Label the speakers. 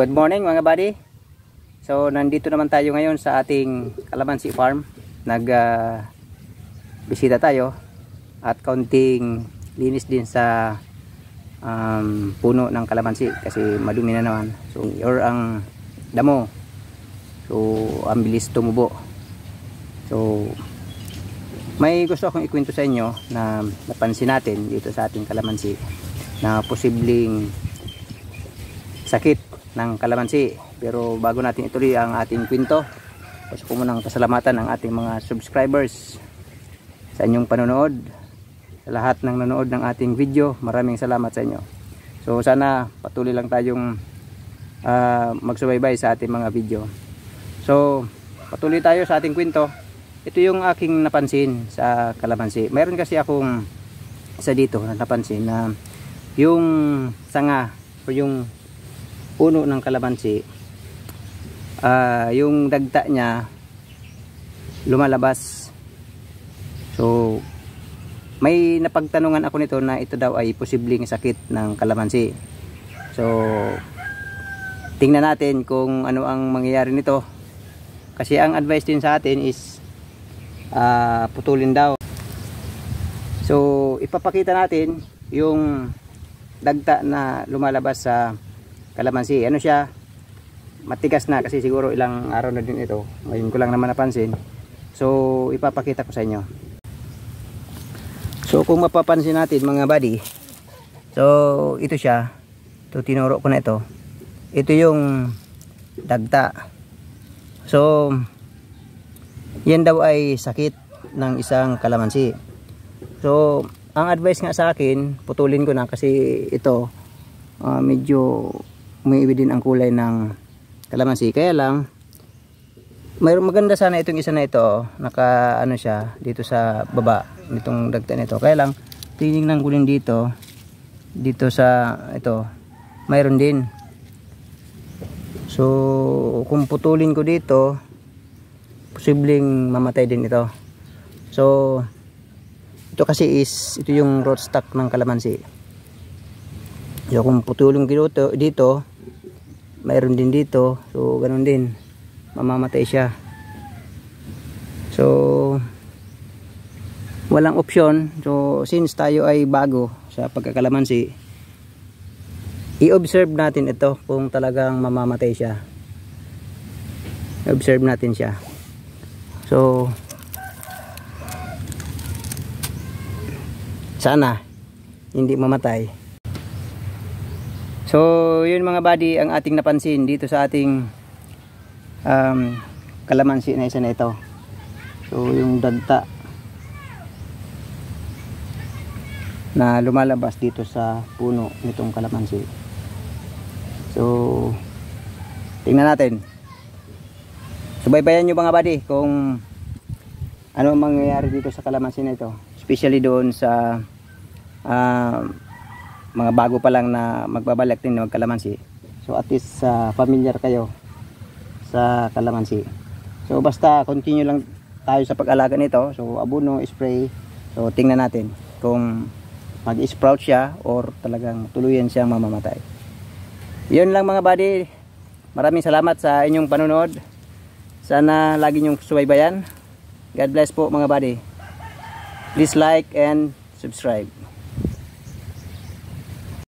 Speaker 1: Good morning mga buddy. So nandito naman tayo ngayon sa ating kalamansi farm. Bisita tayo at kaunting linis din sa puno ng kalamansi kasi madumi na naman. So ang damo. So ang bilis tumubo. So may gusto akong ikwento sa inyo na napansin natin dito sa ating kalamansi na posibleng sakit ng kalamansi. Pero bago natin ituloy ang ating kwento, gusto ko munang pasalamatan ang ating mga subscribers sa inyong panonood, sa lahat ng nanonood ng ating video. Maraming salamat sa inyo. So sana patuloy lang tayong magsubaybay sa ating mga video. So patuloy tayo sa ating kwento. Ito yung aking napansin sa kalamansi. Mayroon kasi akong isa dito na napansin na yung sanga o yung puno ng kalamansi, yung dagta niya lumalabas. So may napagtanungan ako nito na ito daw ay posibleng sakit ng kalamansi. So tingnan natin kung ano ang mangyayari nito, kasi ang advice din sa atin is putulin daw. So ipapakita natin yung dagta na lumalabas sa kalamansi. Ano siya, matigas na kasi siguro ilang araw na din ito. Ngayon ko lang naman napansin. So ipapakita ko sa inyo. So kung mapapansin natin mga buddy, so ito siya. Ito, tinuro ko na ito. Ito yung dagta. So yan daw ay sakit ng isang kalamansi. So ang advice nga sa akin, putulin ko na kasi ito medyo umiiwi din ang kulay ng kalamansi. Kaya lang mayroong maganda sana itong isa na ito, naka ano siya dito sa baba nitong dagta nito. Kaya lang tinignan ko din dito sa ito, mayroon din. So kung putulin ko dito, posibleng mamatay din ito. So ito kasi ito yung root stock ng kalamansi. So kung putulin ko dito, mayroon din dito. So ganun din, mamamatay siya. So walang option. So since tayo ay bago sa pagkakalamansi, i-observe natin ito kung talagang mamamatay siya. I-observe natin siya. So sana hindi mamatay. So yun mga buddy ang ating napansin dito sa ating kalamansi na isa na ito. So yung dagta na lumalabas dito sa puno nitong kalamansi. So tingnan natin. Subaybayan nyo mga buddy kung ano mangyayari dito sa kalamansi na ito, especially doon sa mga bago pa lang na magbabalak din na magkalamansi. So at least familiar kayo sa kalamansi. So basta continue lang tayo sa pag-alaga nito. So abono, spray. So tingnan natin kung mag-sprout siya or talagang tuluyan siyang mamamatay. Yun lang mga buddy. Maraming salamat sa inyong panonood. Sana lagi niyong subaybayan. God bless po mga buddy. Please like and subscribe.